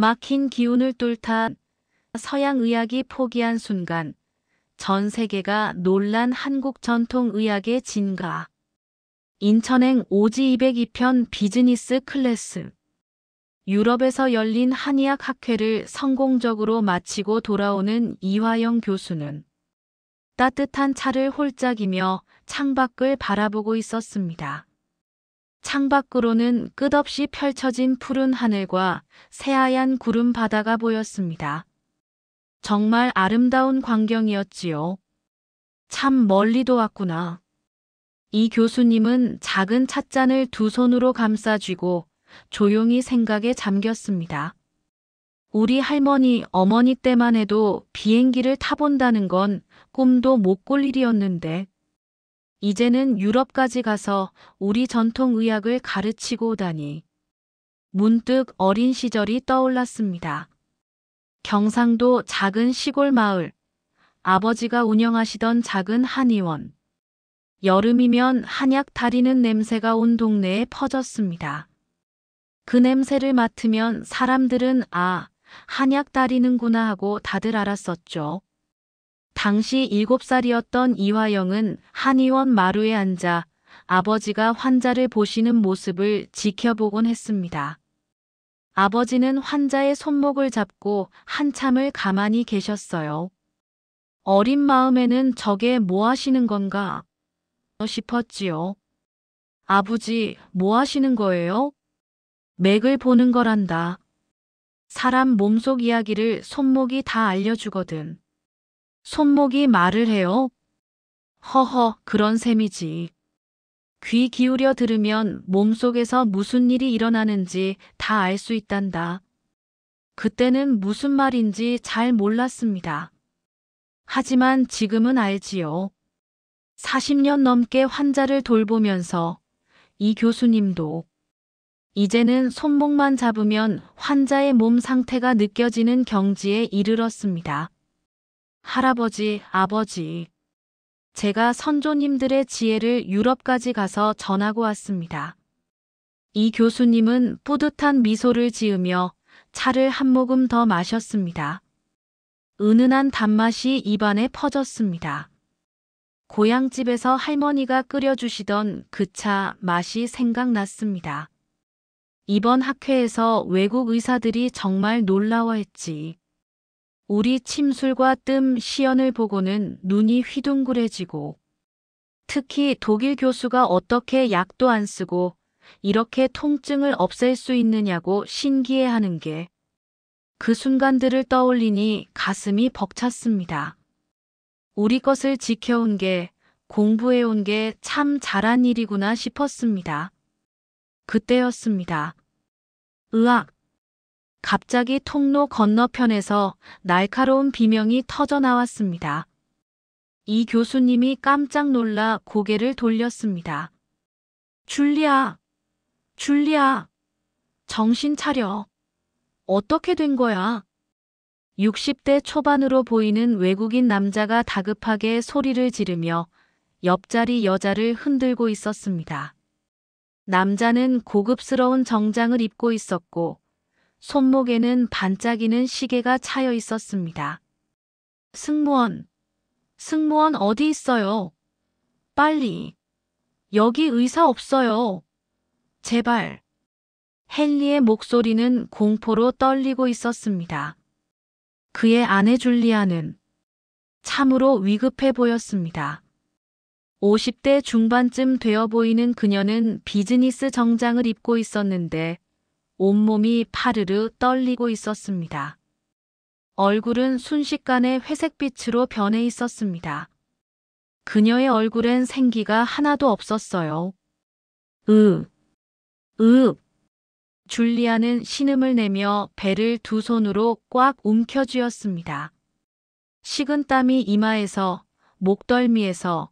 막힌 기운을 뚫다 서양의학이 포기한 순간 전 세계가 놀란 한국 전통의학의 진가. 인천행 오지 202편 비즈니스 클래스. 유럽에서 열린 한의학 학회를 성공적으로 마치고 돌아오는 이화영 교수는 따뜻한 차를 홀짝이며 창밖을 바라보고 있었습니다. 창밖으로는 끝없이 펼쳐진 푸른 하늘과 새하얀 구름 바다가 보였습니다. 정말 아름다운 광경이었지요. 참 멀리도 왔구나. 이 교수님은 작은 찻잔을 두 손으로 감싸 쥐고 조용히 생각에 잠겼습니다. 우리 할머니, 어머니 때만 해도 비행기를 타본다는 건 꿈도 못 꿀 일이었는데 이제는 유럽까지 가서 우리 전통의학을 가르치고 오다니. 문득 어린 시절이 떠올랐습니다. 경상도 작은 시골 마을, 아버지가 운영하시던 작은 한의원. 여름이면 한약 다리는 냄새가 온 동네에 퍼졌습니다. 그 냄새를 맡으면 사람들은 아, 한약 다리는구나 하고 다들 알았었죠. 당시 7살이었던 이화영은 한의원 마루에 앉아 아버지가 환자를 보시는 모습을 지켜보곤 했습니다. 아버지는 환자의 손목을 잡고 한참을 가만히 계셨어요. 어린 마음에는 저게 뭐 하시는 건가 싶었지요. 아버지, 뭐 하시는 거예요? 맥을 보는 거란다. 사람 몸속 이야기를 손목이 다 알려주거든. 손목이 말을 해요? 허허, 그런 셈이지. 귀 기울여 들으면 몸속에서 무슨 일이 일어나는지 다 알 수 있단다. 그때는 무슨 말인지 잘 몰랐습니다. 하지만 지금은 알지요. 40년 넘게 환자를 돌보면서 이 교수님도 이제는 손목만 잡으면 환자의 몸 상태가 느껴지는 경지에 이르렀습니다. 할아버지, 아버지, 제가 선조님들의 지혜를 유럽까지 가서 전하고 왔습니다. 이 교수님은 뿌듯한 미소를 지으며 차를 한 모금 더 마셨습니다. 은은한 단맛이 입안에 퍼졌습니다. 고향집에서 할머니가 끓여주시던 그 차 맛이 생각났습니다. 이번 학회에서 외국 의사들이 정말 놀라워했지. 우리 침술과 뜸, 시연을 보고는 눈이 휘둥그레지고 특히 독일 교수가 어떻게 약도 안 쓰고 이렇게 통증을 없앨 수 있느냐고 신기해하는 게 그 순간들을 떠올리니 가슴이 벅찼습니다. 우리 것을 지켜온 게 공부해온 게 참 잘한 일이구나 싶었습니다. 그때였습니다. 으악! 갑자기 통로 건너편에서 날카로운 비명이 터져 나왔습니다. 이 교수님이 깜짝 놀라 고개를 돌렸습니다. 줄리아! 줄리아! 정신 차려. 어떻게 된 거야? 60대 초반으로 보이는 외국인 남자가 다급하게 소리를 지르며 옆자리 여자를 흔들고 있었습니다. 남자는 고급스러운 정장을 입고 있었고 손목에는 반짝이는 시계가 차여 있었습니다. 승무원, 승무원 어디 있어요? 빨리. 여기 의사 없어요. 제발. 헨리의 목소리는 공포로 떨리고 있었습니다. 그의 아내 줄리아는 참으로 위급해 보였습니다. 50대 중반쯤 되어 보이는 그녀는 비즈니스 정장을 입고 있었는데 온몸이 파르르 떨리고 있었습니다. 얼굴은 순식간에 회색빛으로 변해 있었습니다. 그녀의 얼굴엔 생기가 하나도 없었어요. 줄리아는 신음을 내며 배를 두 손으로 꽉 움켜쥐었습니다. 식은땀이 이마에서, 목덜미에서,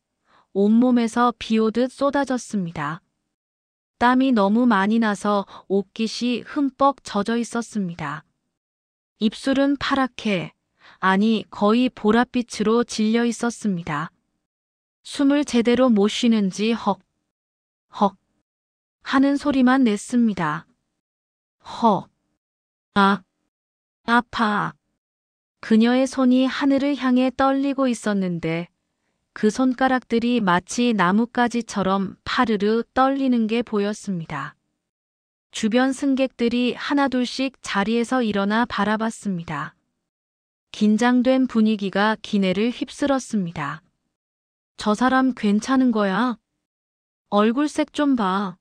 온몸에서 비오듯 쏟아졌습니다. 땀이 너무 많이 나서 옷깃이 흠뻑 젖어 있었습니다. 입술은 파랗게, 아니 거의 보랏빛으로 질려 있었습니다. 숨을 제대로 못 쉬는지 헉 하는 소리만 냈습니다. 헉, 아, 아파. 그녀의 손이 하늘을 향해 떨리고 있었는데 그 손가락들이 마치 나뭇가지처럼 파르르 떨리는 게 보였습니다. 주변 승객들이 하나둘씩 자리에서 일어나 바라봤습니다. 긴장된 분위기가 기내를 휩쓸었습니다. 저 사람 괜찮은 거야? 얼굴색 좀 봐.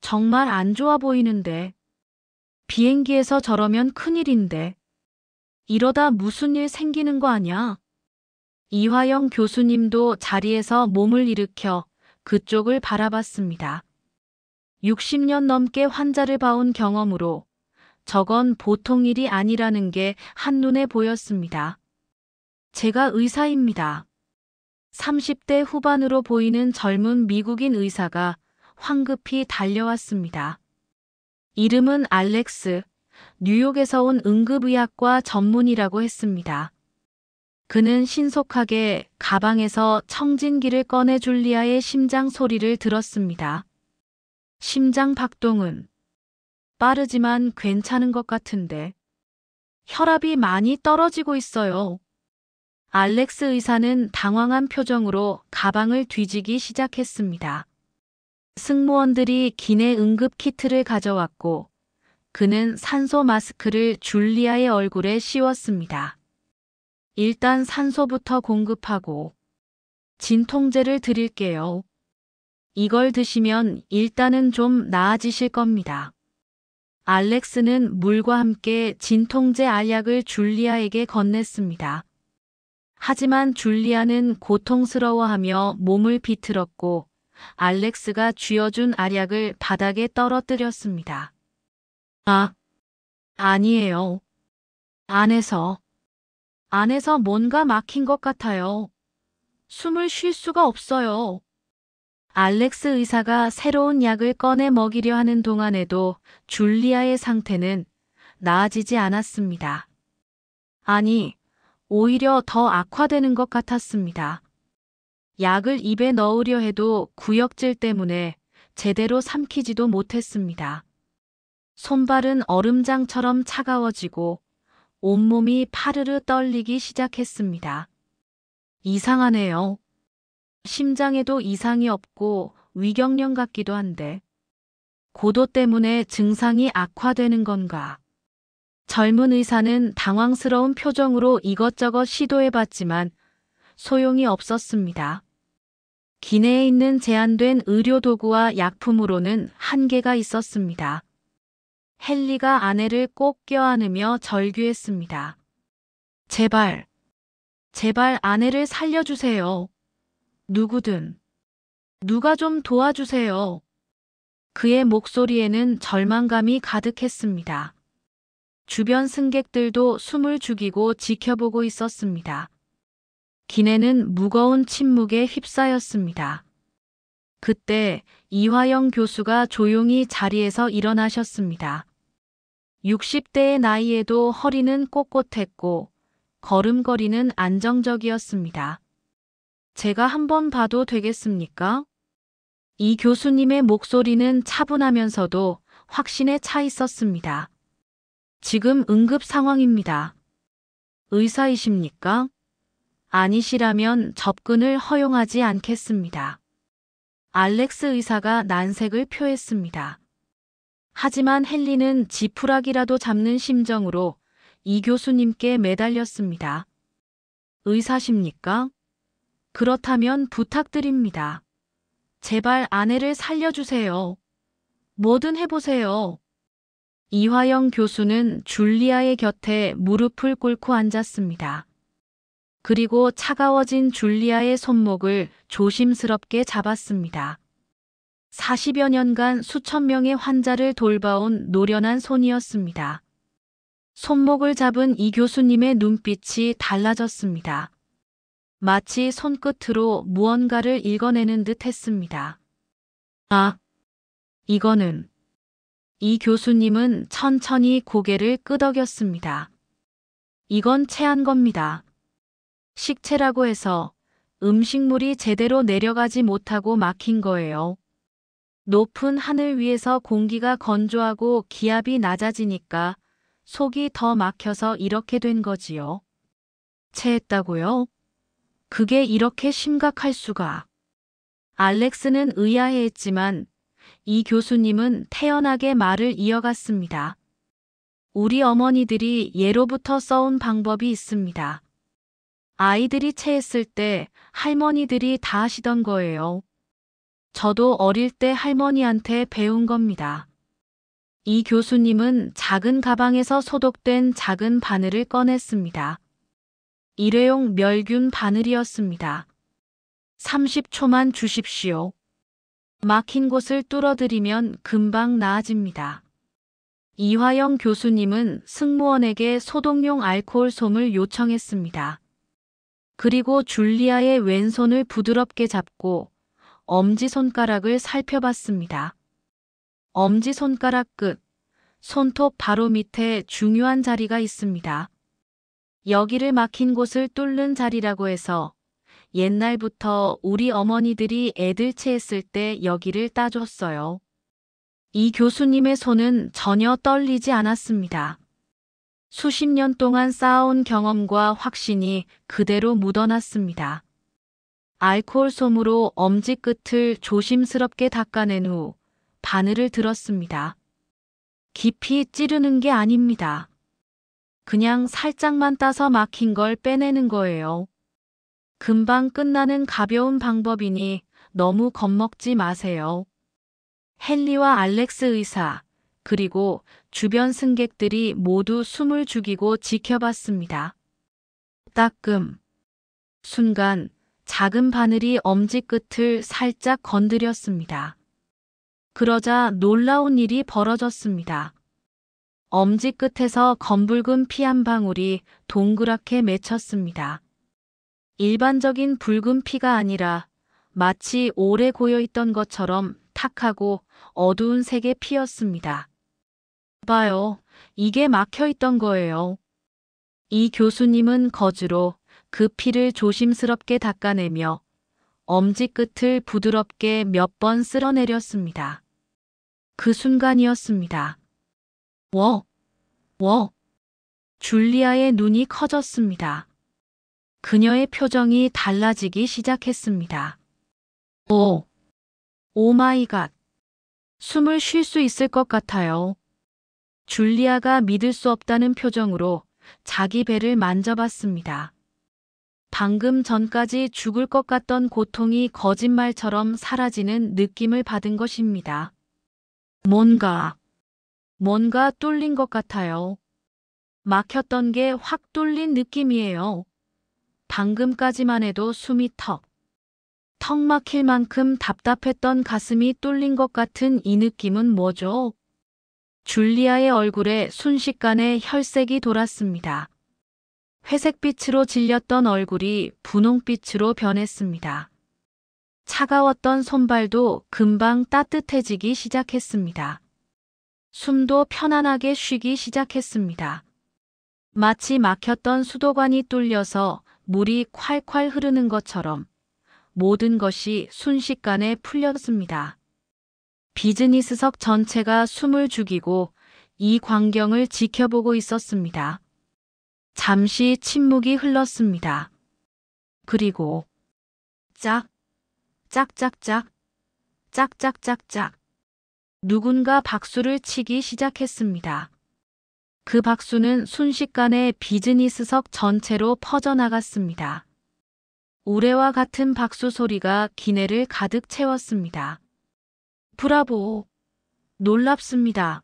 정말 안 좋아 보이는데. 비행기에서 저러면 큰일인데. 이러다 무슨 일 생기는 거 아냐? 이화영 교수님도 자리에서 몸을 일으켜 그쪽을 바라봤습니다. 60년 넘게 환자를 봐온 경험으로 저건 보통 일이 아니라는 게 한눈에 보였습니다. 제가 의사입니다. 30대 후반으로 보이는 젊은 미국인 의사가 황급히 달려왔습니다. 이름은 알렉스, 뉴욕에서 온 응급의학과 전문의라고 했습니다. 그는 신속하게 가방에서 청진기를 꺼내 줄리아의 심장 소리를 들었습니다. 심장 박동은 빠르지만 괜찮은 것 같은데 혈압이 많이 떨어지고 있어요. 알렉스 의사는 당황한 표정으로 가방을 뒤지기 시작했습니다. 승무원들이 기내 응급 키트를 가져왔고 그는 산소 마스크를 줄리아의 얼굴에 씌웠습니다. 일단 산소부터 공급하고 진통제를 드릴게요. 이걸 드시면 일단은 좀 나아지실 겁니다. 알렉스는 물과 함께 진통제 알약을 줄리아에게 건넸습니다. 하지만 줄리아는 고통스러워하며 몸을 비틀었고 알렉스가 쥐어준 알약을 바닥에 떨어뜨렸습니다. 아, 아니에요. 안에서 뭔가 막힌 것 같아요. 숨을 쉴 수가 없어요. 알렉스 의사가 새로운 약을 꺼내 먹이려 하는 동안에도 줄리아의 상태는 나아지지 않았습니다. 아니, 오히려 더 악화되는 것 같았습니다. 약을 입에 넣으려 해도 구역질 때문에 제대로 삼키지도 못했습니다. 손발은 얼음장처럼 차가워지고 온몸이 파르르 떨리기 시작했습니다. 이상하네요. 심장에도 이상이 없고 위경련 같기도 한데 고도 때문에 증상이 악화되는 건가? 젊은 의사는 당황스러운 표정으로 이것저것 시도해봤지만 소용이 없었습니다. 기내에 있는 제한된 의료도구와 약품으로는 한계가 있었습니다. 헨리가 아내를 꼭 껴안으며 절규했습니다. 제발 아내를 살려주세요. 누구든, 누가 좀 도와주세요. 그의 목소리에는 절망감이 가득했습니다. 주변 승객들도 숨을 죽이고 지켜보고 있었습니다. 기내는 무거운 침묵에 휩싸였습니다. 그때 이화영 교수가 조용히 자리에서 일어나셨습니다. 60대의 나이에도 허리는 꼿꼿했고 걸음걸이는 안정적이었습니다. 제가 한번 봐도 되겠습니까? 이 교수님의 목소리는 차분하면서도 확신에 차 있었습니다. 지금 응급 상황입니다. 의사이십니까? 아니시라면 접근을 허용하지 않겠습니다. 알렉스 의사가 난색을 표했습니다. 하지만 헨리는 지푸라기라도 잡는 심정으로 이 교수님께 매달렸습니다. 의사십니까? 그렇다면 부탁드립니다. 제발 아내를 살려주세요. 뭐든 해보세요. 이화영 교수는 줄리아의 곁에 무릎을 꿇고 앉았습니다. 그리고 차가워진 줄리아의 손목을 조심스럽게 잡았습니다. 40여 년간 수천 명의 환자를 돌봐온 노련한 손이었습니다. 손목을 잡은 이 교수님의 눈빛이 달라졌습니다. 마치 손끝으로 무언가를 읽어내는 듯 했습니다. 아, 이거는... 이 교수님은 천천히 고개를 끄덕였습니다. 이건 체한 겁니다. 식체라고 해서 음식물이 제대로 내려가지 못하고 막힌 거예요. 높은 하늘 위에서 공기가 건조하고 기압이 낮아지니까 속이 더 막혀서 이렇게 된 거지요. 체했다고요? 그게 이렇게 심각할 수가. 알렉스는 의아해했지만 이 교수님은 태연하게 말을 이어갔습니다. 우리 어머니들이 예로부터 써온 방법이 있습니다. 아이들이 체했을 때 할머니들이 다 하시던 거예요. 저도 어릴 때 할머니한테 배운 겁니다. 이 교수님은 작은 가방에서 소독된 작은 바늘을 꺼냈습니다. 일회용 멸균 바늘이었습니다. 30초만 주십시오. 막힌 곳을 뚫어드리면 금방 나아집니다. 이화영 교수님은 승무원에게 소독용 알코올 솜을 요청했습니다. 그리고 줄리아의 왼손을 부드럽게 잡고 엄지손가락을 살펴봤습니다. 엄지손가락 끝, 손톱 바로 밑에 중요한 자리가 있습니다. 여기를 막힌 곳을 뚫는 자리라고 해서 옛날부터 우리 어머니들이 애들 체했을 때 여기를 따줬어요. 이 교수님의 손은 전혀 떨리지 않았습니다. 수십 년 동안 쌓아온 경험과 확신이 그대로 묻어났습니다. 알코올 솜으로 엄지 끝을 조심스럽게 닦아낸 후 바늘을 들었습니다. 깊이 찌르는 게 아닙니다. 그냥 살짝만 따서 막힌 걸 빼내는 거예요. 금방 끝나는 가벼운 방법이니 너무 겁먹지 마세요. 헨리와 알렉스 의사, 그리고 주변 승객들이 모두 숨을 죽이고 지켜봤습니다. 따끔. 순간 작은 바늘이 엄지 끝을 살짝 건드렸습니다. 그러자 놀라운 일이 벌어졌습니다. 엄지 끝에서 검붉은 피 한 방울이 동그랗게 맺혔습니다. 일반적인 붉은 피가 아니라 마치 오래 고여있던 것처럼 탁하고 어두운 색의 피였습니다. 봐요, 이게 막혀있던 거예요. 이 교수님은 거즈로 그 피를 조심스럽게 닦아내며 엄지 끝을 부드럽게 몇 번 쓸어내렸습니다. 그 순간이었습니다. 줄리아의 눈이 커졌습니다. 그녀의 표정이 달라지기 시작했습니다. 오 마이 갓. 숨을 쉴 수 있을 것 같아요. 줄리아가 믿을 수 없다는 표정으로 자기 배를 만져봤습니다. 방금 전까지 죽을 것 같던 고통이 거짓말처럼 사라지는 느낌을 받은 것입니다. 뭔가 뚫린 것 같아요. 막혔던 게 확 뚫린 느낌이에요. 방금까지만 해도 숨이 턱 막힐 만큼 답답했던 가슴이 뚫린 것 같은 이 느낌은 뭐죠? 줄리아의 얼굴에 순식간에 혈색이 돌았습니다. 회색빛으로 질렸던 얼굴이 분홍빛으로 변했습니다. 차가웠던 손발도 금방 따뜻해지기 시작했습니다. 숨도 편안하게 쉬기 시작했습니다. 마치 막혔던 수도관이 뚫려서 물이 콸콸 흐르는 것처럼 모든 것이 순식간에 풀렸습니다. 비즈니스석 전체가 숨을 죽이고 이 광경을 지켜보고 있었습니다. 잠시 침묵이 흘렀습니다. 그리고 짝짝짝 누군가 박수를 치기 시작했습니다. 그 박수는 순식간에 비즈니스석 전체로 퍼져나갔습니다. 우레와 같은 박수 소리가 기내를 가득 채웠습니다. 브라보! 놀랍습니다.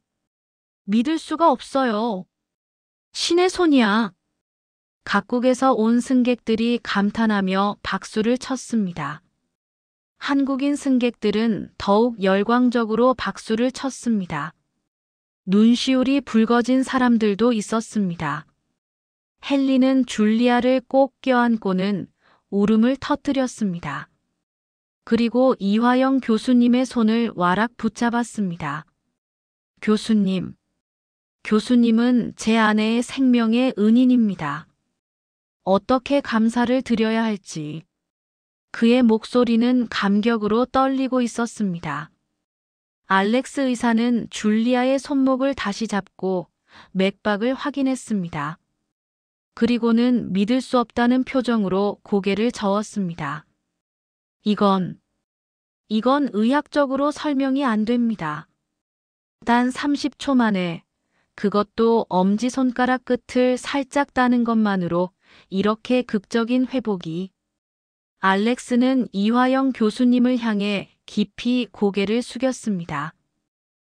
믿을 수가 없어요. 신의 손이야. 각국에서 온 승객들이 감탄하며 박수를 쳤습니다. 한국인 승객들은 더욱 열광적으로 박수를 쳤습니다. 눈시울이 붉어진 사람들도 있었습니다. 헨리는 줄리아를 꼭 껴안고는 울음을 터뜨렸습니다. 그리고 이화영 교수님의 손을 와락 붙잡았습니다. 교수님은 제 아내의 생명의 은인입니다. 어떻게 감사를 드려야 할지. 그의 목소리는 감격으로 떨리고 있었습니다. 알렉스 의사는 줄리아의 손목을 다시 잡고 맥박을 확인했습니다. 그리고는 믿을 수 없다는 표정으로 고개를 저었습니다. 이건 의학적으로 설명이 안 됩니다. 단 30초 만에, 그것도 엄지손가락 끝을 살짝 따는 것만으로 이렇게 극적인 회복이. 알렉스는 이화영 교수님을 향해 깊이 고개를 숙였습니다.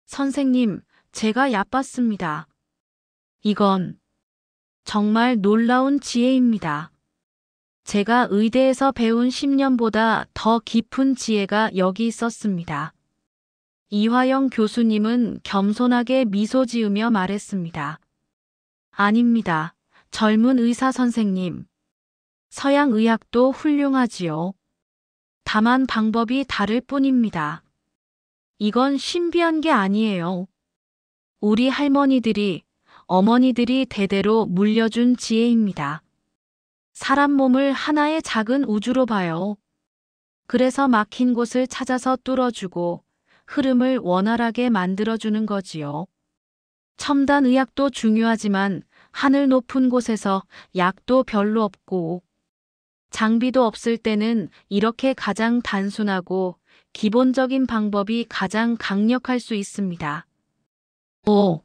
선생님, 제가 얕봤습니다. 이건 정말 놀라운 지혜입니다. 제가 의대에서 배운 10년보다 더 깊은 지혜가 여기 있었습니다. 이화영 교수님은 겸손하게 미소 지으며 말했습니다. 아닙니다. 젊은 의사 선생님. 서양 의학도 훌륭하지요. 다만 방법이 다를 뿐입니다. 이건 신비한 게 아니에요. 우리 할머니들이, 어머니들이 대대로 물려준 지혜입니다. 사람 몸을 하나의 작은 우주로 봐요. 그래서 막힌 곳을 찾아서 뚫어주고 흐름을 원활하게 만들어주는 거지요. 첨단 의학도 중요하지만 하늘 높은 곳에서 약도 별로 없고 장비도 없을 때는 이렇게 가장 단순하고 기본적인 방법이 가장 강력할 수 있습니다. 오!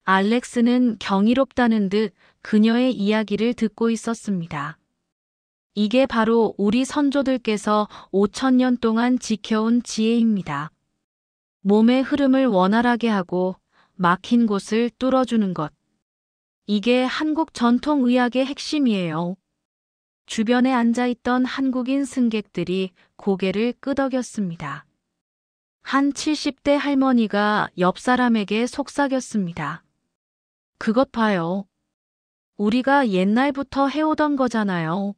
알렉스는 경이롭다는 듯 그녀의 이야기를 듣고 있었습니다. 이게 바로 우리 선조들께서 5,000년 동안 지켜온 지혜입니다. 몸의 흐름을 원활하게 하고 막힌 곳을 뚫어주는 것. 이게 한국 전통의학의 핵심이에요. 주변에 앉아있던 한국인 승객들이 고개를 끄덕였습니다. 한 70대 할머니가 옆 사람에게 속삭였습니다. 그것 봐요. 우리가 옛날부터 해오던 거잖아요.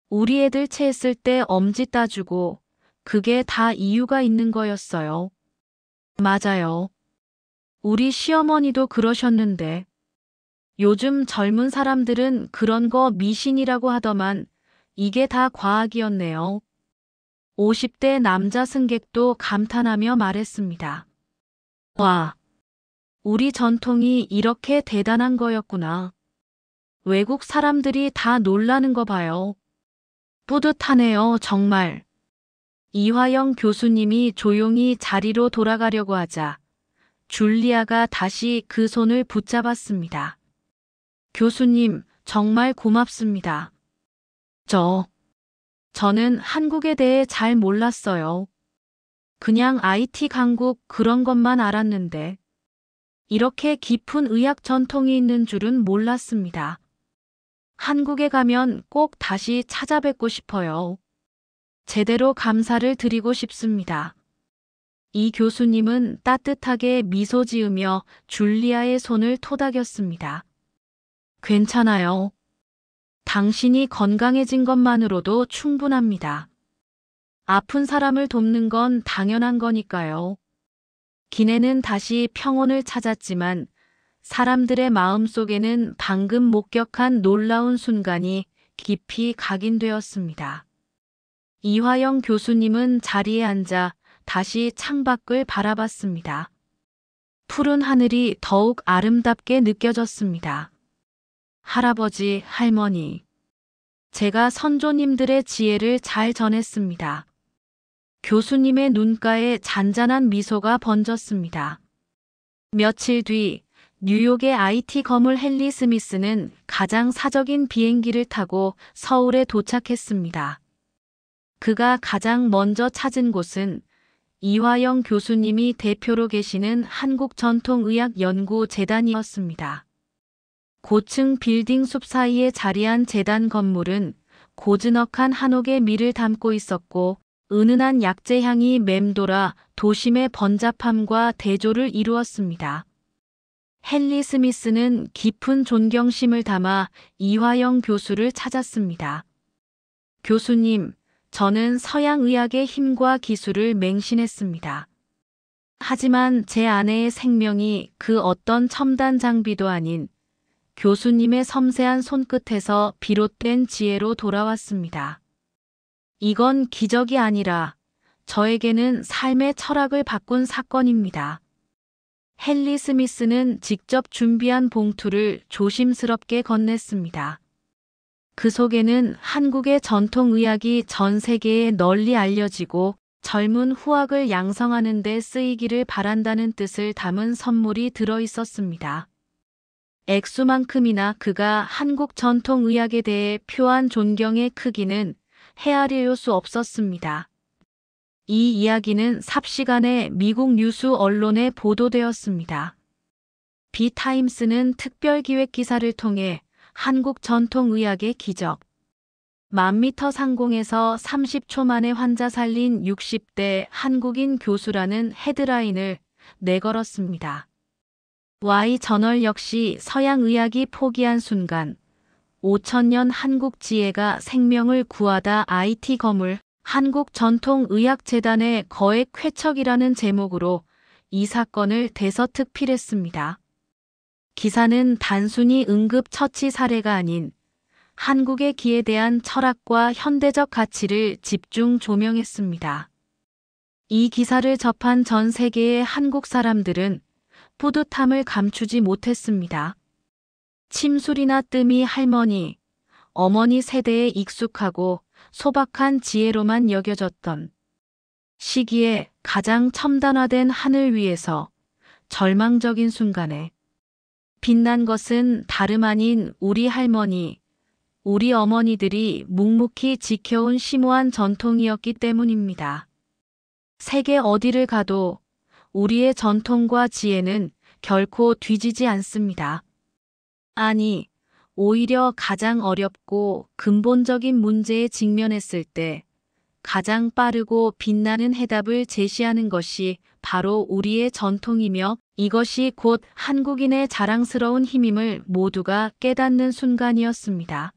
우리 애들 체했을 때 엄지 따주고 그게 다 이유가 있는 거였어요. 맞아요. 우리 시어머니도 그러셨는데 요즘 젊은 사람들은 그런 거 미신이라고 하더만 이게 다 과학이었네요. 50대 남자 승객도 감탄하며 말했습니다. 와, 우리 전통이 이렇게 대단한 거였구나. 외국 사람들이 다 놀라는 거 봐요. 뿌듯하네요, 정말. 이화영 교수님이 조용히 자리로 돌아가려고 하자 줄리아가 다시 그 손을 붙잡았습니다. 교수님, 정말 고맙습니다. 저는 한국에 대해 잘 몰랐어요. 그냥 IT 강국 그런 것만 알았는데 이렇게 깊은 의학 전통이 있는 줄은 몰랐습니다. 한국에 가면 꼭 다시 찾아뵙고 싶어요. 제대로 감사를 드리고 싶습니다. 이 교수님은 따뜻하게 미소 지으며 줄리아의 손을 토닥였습니다. 괜찮아요. 당신이 건강해진 것만으로도 충분합니다. 아픈 사람을 돕는 건 당연한 거니까요. 기내는 다시 평온을 찾았지만 사람들의 마음 속에는 방금 목격한 놀라운 순간이 깊이 각인되었습니다. 이화영 교수님은 자리에 앉아 다시 창밖을 바라봤습니다. 푸른 하늘이 더욱 아름답게 느껴졌습니다. 할아버지, 할머니. 제가 선조님들의 지혜를 잘 전했습니다. 교수님의 눈가에 잔잔한 미소가 번졌습니다. 며칠 뒤 뉴욕의 IT 거물 헨리 스미스는 가장 사적인 비행기를 타고 서울에 도착했습니다. 그가 가장 먼저 찾은 곳은 이화영 교수님이 대표로 계시는 한국전통의학연구재단이었습니다. 고층 빌딩 숲 사이에 자리한 재단 건물은 고즈넉한 한옥의 미를 담고 있었고 은은한 약재향이 맴돌아 도심의 번잡함과 대조를 이루었습니다. 헨리 스미스는 깊은 존경심을 담아 이화영 교수를 찾았습니다. 교수님, 저는 서양의학의 힘과 기술을 맹신했습니다. 하지만 제 아내의 생명이 그 어떤 첨단 장비도 아닌 교수님의 섬세한 손끝에서 비롯된 지혜로 돌아왔습니다. 이건 기적이 아니라 저에게는 삶의 철학을 바꾼 사건입니다. 헨리 스미스는 직접 준비한 봉투를 조심스럽게 건넸습니다. 그 속에는 한국의 전통의학이 전 세계에 널리 알려지고 젊은 후학을 양성하는 데 쓰이기를 바란다는 뜻을 담은 선물이 들어 있었습니다. 액수만큼이나 그가 한국 전통의학에 대해 표한 존경의 크기는 헤아릴 수 없었습니다. 이 이야기는 삽시간에 미국 뉴스 언론에 보도되었습니다. 비타임스는 특별기획 기사를 통해 한국 전통의학의 기적, 1000m 상공에서 30초 만에 환자 살린 60대 한국인 교수라는 헤드라인을 내걸었습니다. Y저널 역시 서양의학이 포기한 순간 5000년 한국 지혜가 생명을 구하다 IT 거물 한국전통의학재단의 거액 쾌척이라는 제목으로 이 사건을 대서특필했습니다. 기사는 단순히 응급처치 사례가 아닌 한국의 기에 대한 철학과 현대적 가치를 집중 조명했습니다. 이 기사를 접한 전 세계의 한국 사람들은 뿌듯함을 감추지 못했습니다. 침술이나 뜸이 할머니, 어머니 세대에 익숙하고 소박한 지혜로만 여겨졌던 시기에 가장 첨단화된 하늘 위에서 절망적인 순간에 빛난 것은 다름 아닌 우리 할머니, 우리 어머니들이 묵묵히 지켜온 심오한 전통이었기 때문입니다. 세계 어디를 가도 우리의 전통과 지혜는 결코 뒤지지 않습니다. 아니, 오히려 가장 어렵고 근본적인 문제에 직면했을 때 가장 빠르고 빛나는 해답을 제시하는 것이 바로 우리의 전통이며 이것이 곧 한국인의 자랑스러운 힘임을 모두가 깨닫는 순간이었습니다.